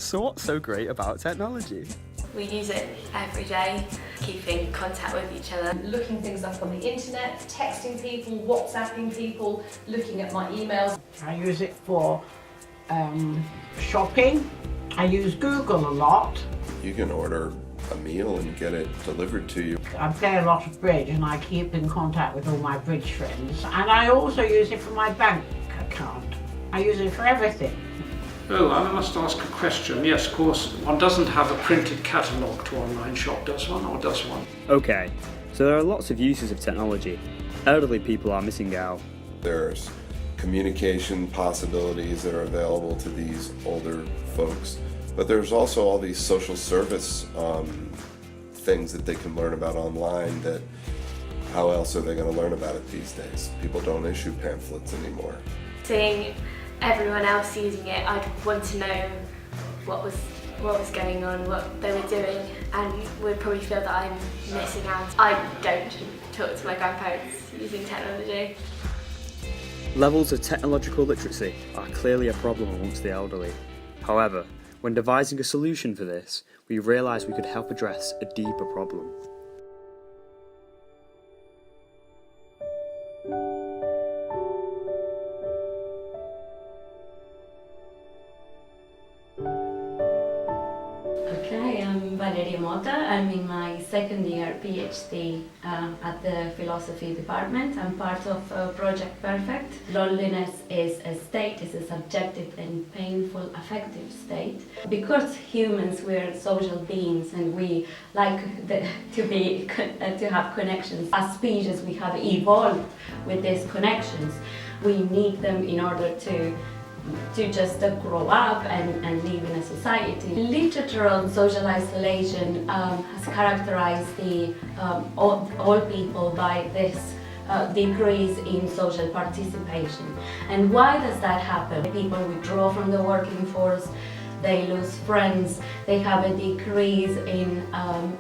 So what's so great about technology? We use it every day, keeping contact with each other. Looking things up on the internet, texting people, WhatsApping people, looking at my emails. I use it for shopping. I use Google a lot. You can order a meal and get it delivered to you. I play a lot of bridge and I keep in contact with all my bridge friends. And I also use it for my bank account. I use it for everything. Oh, I must ask a question. Yes, of course, one doesn't have a printed catalogue to online shop, does one, or does one? Okay, so there are lots of uses of technology. Elderly people are missing out. There's communication possibilities that are available to these older folks, but there's also all these social service things that they can learn about online that how else are they going to learn about it these days? People don't issue pamphlets anymore. Seeing everyone else using it, I'd want to know what was going on, what they were doing, and would probably feel that I'm missing out. I don't talk to my grandparents using technology. Levels of technological literacy are clearly a problem amongst the elderly. However, when devising a solution for this, we realised we could help address a deeper problem. Okay, I'm Valeria Mota. I'm in my second year PhD at the philosophy department. I'm part of Project Perfect. Loneliness is a state, it's a subjective and painful affective state. Because humans, we're social beings and we like to have connections. As species, we have evolved with these connections. We need them in order to just grow up and live in a society. Literature on social isolation has characterized all people by this decrease in social participation. And why does that happen? People withdraw from the working force, they lose friends, they have a decrease in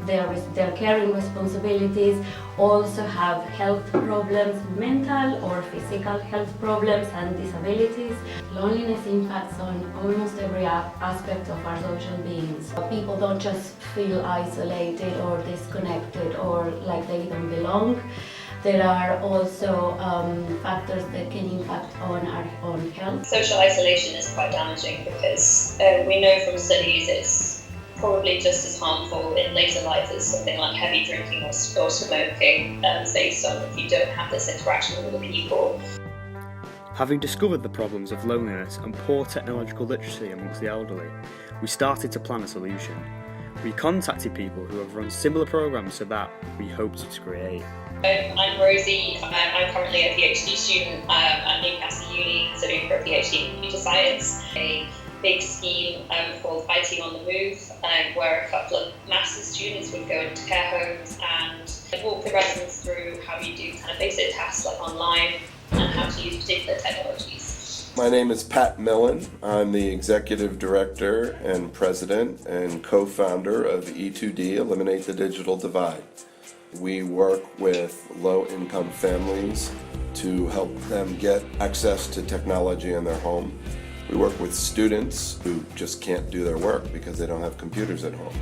their caring responsibilities, also have health problems, mental or physical health problems and disabilities. Loneliness impacts on almost every aspect of our social beings. People don't just feel isolated or disconnected or like they don't belong. There are also factors that can impact on our own health. Social isolation is quite damaging because we know from studies it's probably just as harmful in later life as something like heavy drinking or smoking, based on if you don't have this interaction with other people. Having discovered the problems of loneliness and poor technological literacy amongst the elderly, we started to plan a solution. We contacted people who have run similar programs to that we hoped to create. I'm Rosie. I'm currently a PhD student at Newcastle Uni, studying for a PhD in computer science. A big scheme called IT on the Move, where a couple of master's students would go into care homes and walk the residents through how you do kind of basic tasks like online and how to use particular technologies. My name is Pat Millen. I'm the Executive Director and President and co-founder of E2D, Eliminate the Digital Divide. We work with low-income families to help them get access to technology in their home. We work with students who just can't do their work because they don't have computers at home.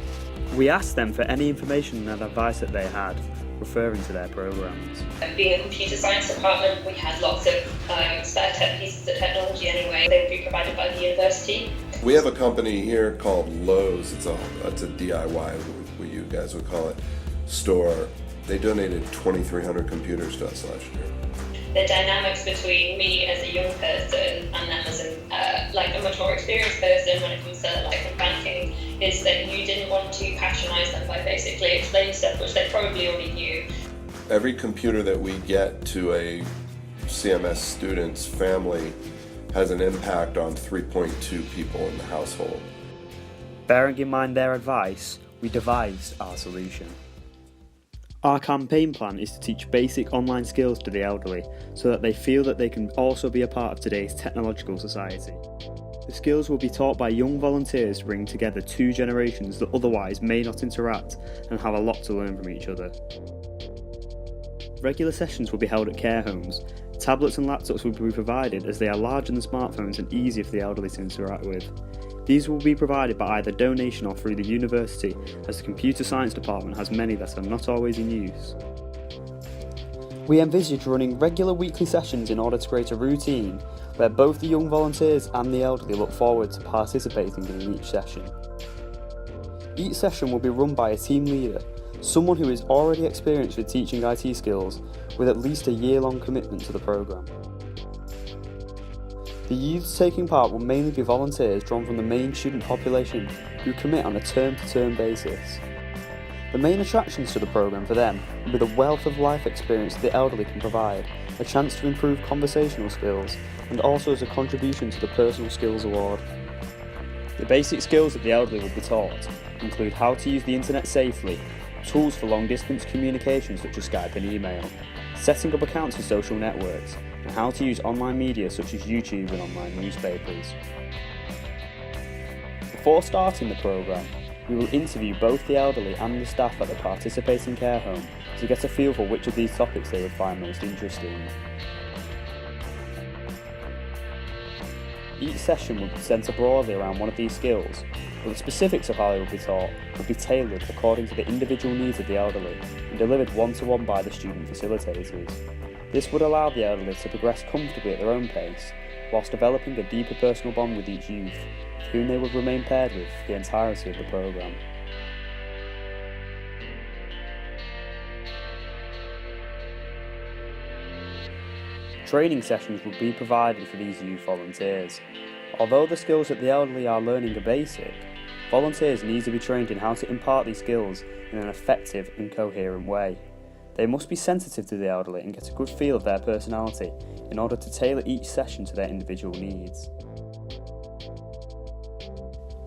We asked them for any information and advice that they had, referring to their programs. Being a computer science department, we had lots of spare pieces of technology anyway. They would be provided by the university. We have a company here called Lowe's. It's a DIY, what you guys would call it, store. They donated 2,300 computers to us last year. The dynamics between me as a young person and them as a much more experienced person when it comes to banking is that you didn't want to patronise them by basically explaining stuff which they probably already knew. Every computer that we get to a CMS student's family has an impact on 3.2 people in the household. Bearing in mind their advice, we devised our solution. Our campaign plan is to teach basic online skills to the elderly so that they feel that they can also be a part of today's technological society. The skills will be taught by young volunteers to bring together two generations that otherwise may not interact and have a lot to learn from each other. Regular sessions will be held at care homes. Tablets and laptops will be provided as they are larger than smartphones and easier for the elderly to interact with. These will be provided by either donation or through the university, as the computer science department has many that are not always in use. We envisage running regular weekly sessions in order to create a routine where both the young volunteers and the elderly look forward to participating in each session. Each session will be run by a team leader, someone who is already experienced with teaching IT skills with at least a year-long commitment to the programme. The youths taking part will mainly be volunteers drawn from the main student population who commit on a term-to-term basis. The main attractions to the programme for them will be the wealth of life experience the elderly can provide, a chance to improve conversational skills, and also as a contribution to the Personal Skills Award. The basic skills that the elderly will be taught include how to use the internet safely, tools for long-distance communication such as Skype and email, setting up accounts for social networks, and how to use online media such as YouTube and online newspapers. Before starting the programme, we will interview both the elderly and the staff at the participating care home to get a feel for which of these topics they would find most interesting. Each session will be centred broadly around one of these skills, but the specifics of how they will be taught will be tailored according to the individual needs of the elderly and delivered one-to-one by the student facilitators. This would allow the elderly to progress comfortably at their own pace, whilst developing a deeper personal bond with each youth, whom they would remain paired with for the entirety of the programme. Training sessions will be provided for these youth volunteers. Although the skills that the elderly are learning are basic, volunteers need to be trained in how to impart these skills in an effective and coherent way. They must be sensitive to the elderly and get a good feel of their personality in order to tailor each session to their individual needs.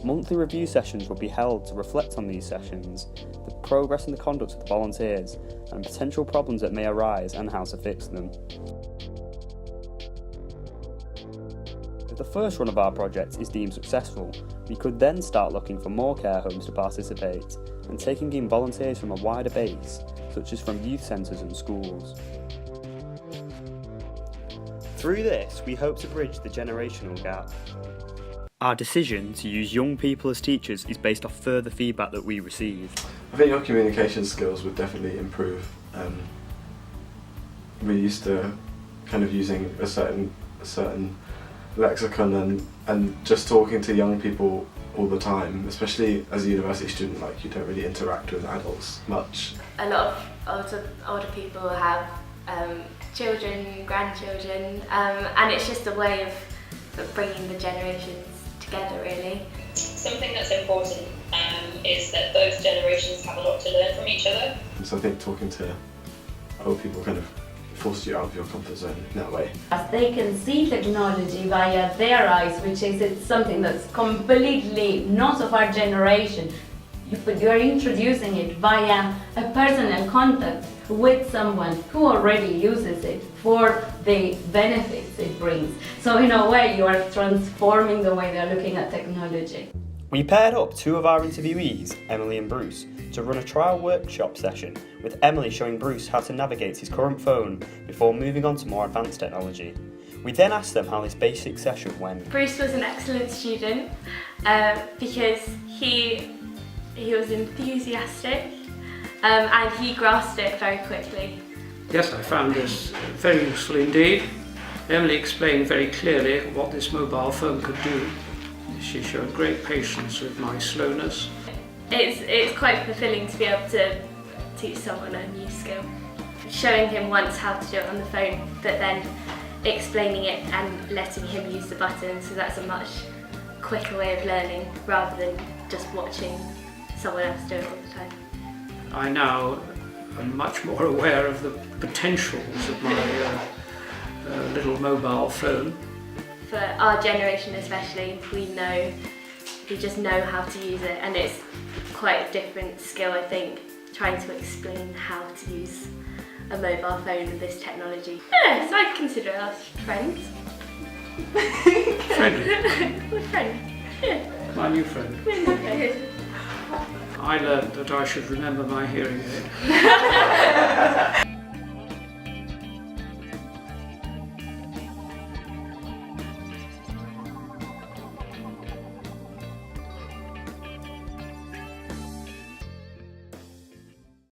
Monthly review sessions will be held to reflect on these sessions, the progress and the conduct of the volunteers, and potential problems that may arise and how to fix them. If the first run of our project is deemed successful, we could then start looking for more care homes to participate and taking in volunteers from a wider base, such as from youth centres and schools. Through this, we hope to bridge the generational gap. Our decision to use young people as teachers is based off further feedback that we received. I think your communication skills would definitely improve. We're used to kind of using a certain lexicon and just talking to young people all the time, especially as a university student, like you don't really interact with adults much. A lot of older people have children, grandchildren, and it's just a way of bringing the generations together, really. Something that's important is that both generations have a lot to learn from each other. So I think talking to old people kind of forces you out of your comfort zone in that way. As they can see technology via their eyes, which is it's something that's completely not of our generation, but you're introducing it via a personal contact with someone who already uses it for the benefits it brings. So in a way you are transforming the way they're looking at technology. We paired up two of our interviewees, Emily and Bruce, to run a trial workshop session, with Emily showing Bruce how to navigate his current phone before moving on to more advanced technology. We then asked them how this basic session went. Bruce was an excellent student because he was enthusiastic and he grasped it very quickly. Yes, I found this very useful indeed. Emily explained very clearly what this mobile phone could do. She showed great patience with my slowness. It's quite fulfilling to be able to teach someone a new skill. Showing him once how to do it on the phone, but then explaining it and letting him use the buttons, so that's a much quicker way of learning rather than just watching someone else do it all the time. I now am much more aware of the potentials of my little mobile phone. For our generation especially, we just know how to use it, and it's quite a different skill, I think, trying to explain how to use a mobile phone with this technology. Yeah, so I consider us friends. Friendly? We're friends, yeah. My new friend. We're new friends. I learned that I should remember my hearing aid.